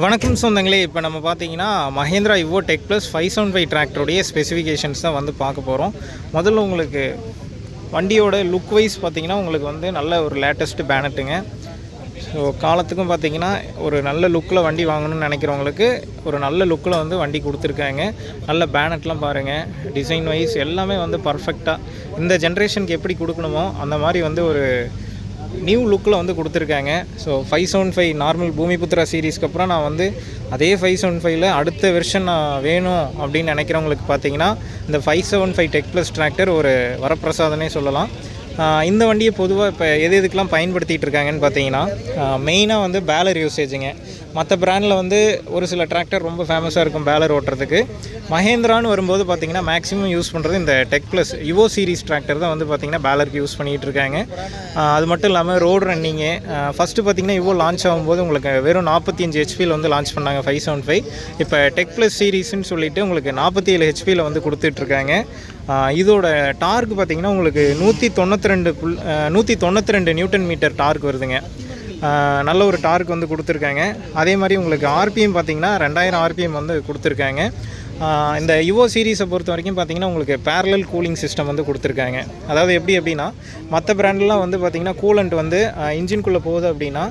வணக்கம் சொந்தங்களே. இப்போ நம்ம பார்த்தீங்கன்னா மஹேந்திரா இவோ டெக் ப்ளஸ் 575 டிராக்டருடைய ஸ்பெசிஃபிகேஷன்ஸ் தான் வந்து பார்க்க போகிறோம். முதல்ல உங்களுக்கு வண்டியோட லுக் வைஸ் பார்த்தீங்கன்னா உங்களுக்கு வந்து நல்ல ஒரு லேட்டஸ்ட்டு பேனட்டுங்க. ஸோ காலத்துக்கும் பார்த்தீங்கன்னா ஒரு நல்ல லுக்கில் வண்டி வாங்கணும்னு நினைக்கிறவங்களுக்கு ஒரு நல்ல லுக்கில் வந்து வண்டி கொடுத்துருக்காங்க. நல்ல பேனட்லாம் பாருங்கள், டிசைன் வைஸ் எல்லாமே வந்து பர்ஃபெக்டாக இந்த ஜென்ரேஷனுக்கு எப்படி கொடுக்கணுமோ அந்த மாதிரி வந்து ஒரு நியூ லுக்கில் வந்து கொடுத்துருக்காங்க. ஸோ 575 நார்மல் பூமிபுத்ரா சீரீஸ்க்கு அப்புறம் நான் வந்து அதே 575ல் அடுத்த வெர்ஷன் நான் வேணும் அப்படின்னு நினைக்கிறவங்களுக்கு பார்த்தீங்கன்னா இந்த 575 டெக் ப்ளஸ் டிராக்டர் ஒரு வரப்பிரசாதனே சொல்லலாம். இந்த வண்டியை பொதுவாக இப்போ எதுக்கெலாம் பயன்படுத்திகிட்டு இருக்காங்கன்னு பார்த்தீங்கன்னா மெயினாக வந்து பேலர் யூசேஜுங்க. மற்ற பிராண்டில் வந்து ஒரு சில டிராக்டர் ரொம்ப ஃபேமஸாக இருக்கும் பேலர் ஓட்டுறதுக்கு. மஹேந்திரான்னு வரும்போது பார்த்திங்கன்னா மேக்ஸிமம் யூஸ் பண்ணுறது இந்த டெக் ப்ளஸ் இவோ சீரீஸ் டிராக்டர் தான் வந்து பார்த்திங்கன்னா பேலருக்கு யூஸ் பண்ணிகிட்டு இருக்காங்க. அது மட்டும் இல்லாமல் ரோடு ரன்னிங்கு ஃபஸ்ட்டு பார்த்திங்கன்னா இவோ லான்ச் ஆகும்போது உங்களுக்கு வெறும் 45 ஹெச்பியில் வந்து லான்ச் பண்ணாங்க 575. இப்போ டெக் ப்ளஸ் சீரீஸ்ன்னு சொல்லிவிட்டு உங்களுக்கு 47 ஹெச்பியில் வந்து கொடுத்துட்ருக்காங்க. இதோட டார்க் பார்த்திங்கன்னா உங்களுக்கு 192 நியூட்டன் மீட்டர் டார்க் வருதுங்க. நல்ல ஒரு டார்க் வந்து கொடுத்துருக்காங்க. அதே மாதிரி உங்களுக்கு ஆர்பிஎம் பார்த்திங்கன்னா 2000 ஆர்பிஎம் வந்து கொடுத்துருக்காங்க. இந்த இவோ சீரீஸை பொறுத்த வரைக்கும் பார்த்திங்கன்னா உங்களுக்கு பேரலல் கூலிங் சிஸ்டம் வந்து கொடுத்துருக்காங்க. அதாவது எப்படின்னா மற்ற பிராண்ட்லாம் வந்து பார்த்திங்கன்னா கூலண்ட் வந்து இன்ஜின்குள்ளே போகுது அப்படின்னா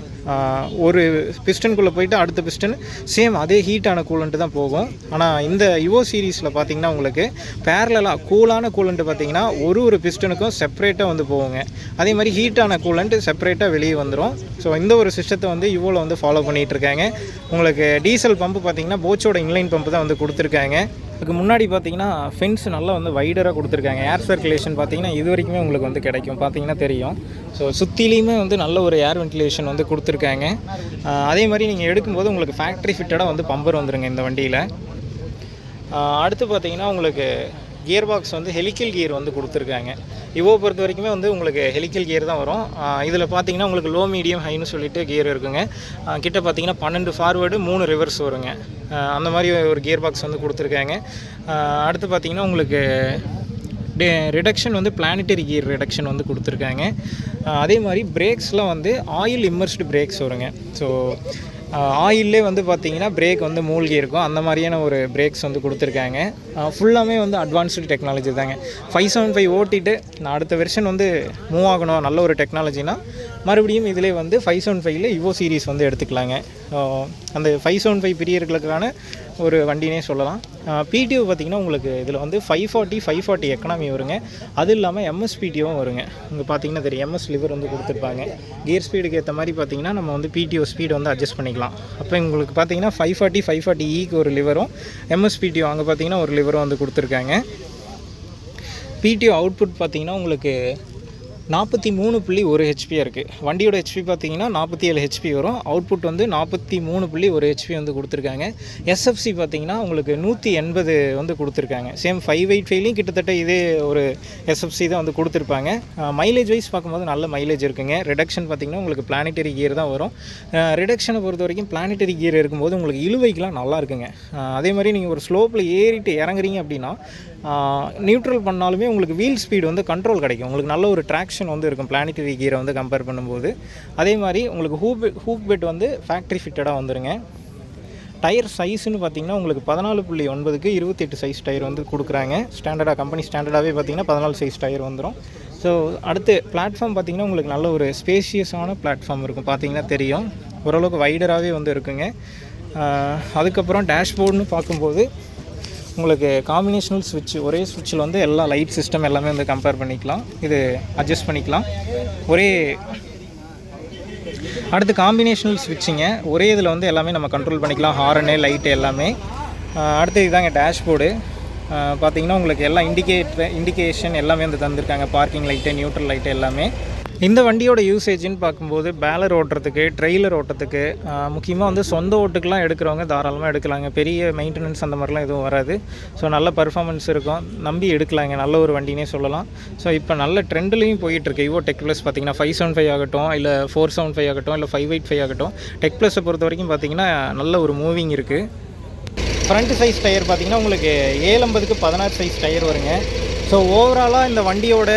ஒரு பிஸ்டனுக்குள்ளே போயிட்டு அடுத்த பிஸ்டன் சேம் அதே ஹீட்டான கூலண்ட்டு தான் போகும். ஆனால் இந்த இவோ சீரீஸில் பார்த்திங்கன்னா உங்களுக்கு பேரலாக கூலான கூலண்ட்டு பார்த்திங்கன்னா ஒரு பிஸ்டனுக்கும் செப்பரேட்டாக வந்து போகுங்க. அதே மாதிரி ஹீட்டான கூலண்ட்டு செப்பரேட்டாக வெளியே வந்துடும். ஸோ இந்த ஒரு சிஸ்டத்தை வந்து இவோவில் வந்து ஃபாலோ பண்ணிகிட்ருக்காங்க. உங்களுக்கு டீசல் பம்பு பார்த்திங்கன்னா போச்சோட இன்லைன் பம்பு தான் வந்து கொடுத்துருக்காங்க. அதுக்கு முன்னாடி பார்த்தீங்கன்னா ஃபென்ஸ் நல்லா வந்து வைடராக கொடுத்துருக்காங்க. ஏர் சர்க்குலேஷன் பார்த்தீங்கன்னா இது வரைக்குமே உங்களுக்கு வந்து கிடைக்கும், பார்த்தீங்கன்னா தெரியும். ஸோ சுற்றிலையுமே வந்து நல்ல ஒரு ஏர் வென்டிலேஷன் வந்து கொடுத்துருக்காங்க. அதே மாதிரி நீங்கள் எடுக்கும்போது உங்களுக்கு ஃபேக்ட்ரி ஃபிட்டடாக வந்து பம்பர் வந்துடுங்க இந்த வண்டியில். அடுத்து பார்த்தீங்கன்னா உங்களுக்கு கியர் பாக்ஸ் வந்து ஹெலிக்கல் கியர் வந்து கொடுத்துருக்காங்க. இவோ பொறுத்த வரைக்குமே வந்து உங்களுக்கு ஹெலிக்கல் கியர் தான் வரும். இதில் பார்த்தீங்கன்னா உங்களுக்கு லோ மீடியம் ஹைன்னு சொல்லிட்டு கியர் இருக்குங்க. கிட்ட பார்த்தீங்கன்னா 12 ஃபார்வேர்டு 3 ரிவர்ஸ் வருங்க. அந்த மாதிரி ஒரு கியர் பாக்ஸ் வந்து கொடுத்துருக்காங்க. அடுத்து பார்த்தீங்கன்னா உங்களுக்கு ரிடக்ஷன் வந்து பிளானட்டரி கியர் ரிடக்ஷன் வந்து கொடுத்துருக்காங்க. அதே மாதிரி பிரேக்ஸ்லாம் வந்து ஆயில் இம்மர்ஸ்டு பிரேக்ஸ் வருங்க. ஸோ ஆயிலே வந்து பார்த்திங்கன்னா பிரேக் வந்து மூழ்கி இருக்கும், அந்த மாதிரியான ஒரு பிரேக்ஸ் வந்து கொடுத்துருக்காங்க. ஃபுல்லாமே வந்து அட்வான்ஸ்டு டெக்னாலஜி தாங்க. 575 ஓட்டிட்டு நான் அடுத்த வெர்ஷன் வந்து மூவ் ஆகணும் நல்ல ஒரு டெக்னாலஜினா மறுபடியும் இதிலே வந்து 575ல் இவோ சீரீஸ் வந்து எடுத்துக்கலாங்க. அந்த 575 பிரியர்களுக்கான ஒரு வண்டினே சொல்லலாம். பிடிஓ பார்த்திங்கன்னா உங்களுக்கு இதில் வந்து 540 எக்கனாமி வருங்க. அது இல்லாமல் எம்எஸ்பிடிஓவும் வருங்க. இங்கே பார்த்திங்கன்னா தெரியும் எம்எஸ் லிவர் வந்து கொடுத்துருப்பாங்க. கியர் ஸ்பீடுக்கு ஏற்ற மாதிரி பார்த்திங்கன்னா நம்ம வந்து பிடிஓ ஸ்பீடு வந்து அட்ஜஸ்ட் பண்ணிக்கலாம். அப்போ உங்களுக்கு பார்த்திங்கன்னா 540 ஒரு லிவரும் எம்எஸ்பிடிஓ அங்கே பார்த்திங்கன்னா ஒரு லிவரும் வந்து கொடுத்துருக்காங்க. பிடிஓ அவுட்புட் பார்த்திங்கன்னா உங்களுக்கு 43.1 ஹெச்பியாக இருக்குது. வண்டியோட ஹெச்பி பார்த்தீங்கன்னா 47 ஹெச்பி வரும். அவுட்புட் வந்து 43.1 ஹெச்பி வந்து கொடுத்துருக்காங்க. எஸ்எஃப்சி பார்த்தீங்கன்னா உங்களுக்கு 180 வந்து கொடுத்துருக்காங்க. சேம் 585லையும் கிட்டத்தட்ட இதே ஒரு எஸ்எஃப்சி தான் வந்து கொடுத்துருப்பாங்க. மைலேஜ் வைஸ் பார்க்கும்போது நல்ல மைலேஜ் இருக்குங்க. ரிடக்ஷன் பார்த்திங்கன்னா உங்களுக்கு பிளானட்டரி கியர் தான் வரும். ரிடக்ஷனை பொறுத்த வரைக்கும் பிளானட்டரி கியர் இருக்கும்போது உங்களுக்கு இழுவைக்கெலாம் நல்லா இருக்குங்க. அதே மாதிரி நீங்கள் ஒரு ஸ்லோப்பில் ஏறிட்டு இறங்குறீங்க அப்படின்னா நியூட்ரல் பண்ணாலுமே உங்களுக்கு வீல் ஸ்பீடு வந்து கண்ட்ரோல் கிடைக்கும். உங்களுக்கு நல்ல ஒரு ட்ராக்ஷன் வந்து இருக்கும் பிளானட்டரி கியரை வந்து கம்பேர் பண்ணும்போது. அதே மாதிரி உங்களுக்கு ஹூப் பெட் வந்து ஃபேக்ட்ரி ஃபிட்டடாக வந்துடுங்க. டயர் சைஸ்ன்னு பார்த்தீங்கன்னா உங்களுக்கு 14.9க்கு 28 சைஸ் டயர் வந்து கொடுக்குறாங்க. ஸ்டாண்டர்டாக கம்பெனி ஸ்டாண்டர்டாகவே பார்த்தீங்கன்னா 14 சைஸ் டயர் வந்துடும். ஸோ அடுத்து பிளாட்ஃபார்ம் பார்த்திங்கன்னா உங்களுக்கு நல்ல ஒரு ஸ்பேஷியஸான பிளாட்ஃபார்ம் இருக்கும், பார்த்தீங்கன்னா தெரியும். ஓரளவுக்கு வைடராகவே வந்து இருக்குங்க. அதுக்கப்புறம் டேஷ்போர்டுன்னு பார்க்கும்போது உங்களுக்கு காம்பினேஷனல் ஸ்விட்ச், ஒரே ஸ்விட்சில் வந்து எல்லா லைட் சிஸ்டம் எல்லாமே வந்து கம்பேர் பண்ணிக்கலாம், இது அட்ஜஸ்ட் பண்ணிக்கலாம். அடுத்து காம்பினேஷனல் ஸ்விட்சிங்க, ஒரே இதில் வந்து எல்லாமே நம்ம கண்ட்ரோல் பண்ணிக்கலாம், ஹாரனு லைட்டு எல்லாமே. அடுத்து இதுதாங்க டேஷ்போர்டு. பார்த்திங்கன்னா உங்களுக்கு எல்லா இண்டிகேஷன் எல்லாமே வந்து தந்திருக்காங்க, பார்க்கிங் லைட்டு, நியூட்ரல் லைட்டு எல்லாமே. இந்த வண்டியோட யூசேஜ்னு பார்க்கும்போது பேலர் ஓட்டுறதுக்கு, ட்ரெய்லர் ஓட்டுறதுக்கு, முக்கியமாக வந்து சொந்த ஓட்டுக்கெலாம் எடுக்கிறவங்க தாராளமாக எடுக்கலாங்க. பெரிய மெயின்டெனன்ஸ் அந்த மாதிரிலாம் எதுவும் வராது. ஸோ நல்ல பர்ஃபார்மன்ஸ் இருக்கும், நம்பி எடுக்கலாங்க, நல்ல ஒரு வண்டினே சொல்லலாம். ஸோ இப்போ நல்ல ட்ரெண்ட்லேயும் போயிட்டுருக்கு இவோ டெக் ப்ளஸ். பார்த்திங்கன்னா 575 ஆகட்டும், இல்லை 475 ஆகட்டும், இல்லை 585 ஆகட்டும், டெக் ப்ளஸை பொறுத்த வரைக்கும் பார்த்திங்கன்னா நல்ல ஒரு மூவிங் இருக்குது. ஃப்ரண்ட் சைஸ் டயர் பார்த்திங்கன்னா உங்களுக்கு 750க்கு 16 சைஸ் டயர் வருங்க. ஸோ ஓவராலாக இந்த வண்டியோட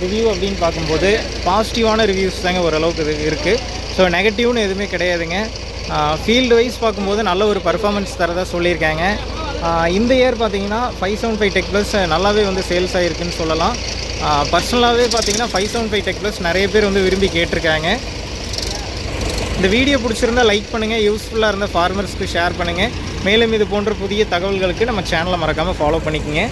ரிவ்யூ அப்படின்னு பார்க்கும்போது பாசிட்டிவான ரிவ்யூஸ் தாங்க ஓரளவுக்கு இது இருக்குது. ஸோ நெகட்டிவ்னு எதுவுமே கிடையாதுங்க. ஃபீல்டு வைஸ் பார்க்கும்போது நல்ல ஒரு பர்ஃபார்மன்ஸ் தரதாக சொல்லியிருக்காங்க. இந்த இயர் பார்த்தீங்கன்னா 575 டெக் ப்ளஸ் நல்லாவே வந்து சேல்ஸ் ஆகிருக்குன்னு சொல்லலாம். பர்சனலாகவே பார்த்தீங்கன்னா 575 டெக் ப்ளஸ் நிறைய பேர் வந்து விரும்பி கேட்டிருக்காங்க. இந்த வீடியோ பிடிச்சிருந்தால் லைக் பண்ணுங்கள், யூஸ்ஃபுல்லாக இருந்த ஃபார்மர்ஸ்க்கு ஷேர் பண்ணுங்கள். மேலும் இது போன்ற புதிய தகவல்களுக்கு நம்ம சேனலை மறக்காமல் ஃபாலோ பண்ணிக்கோங்க.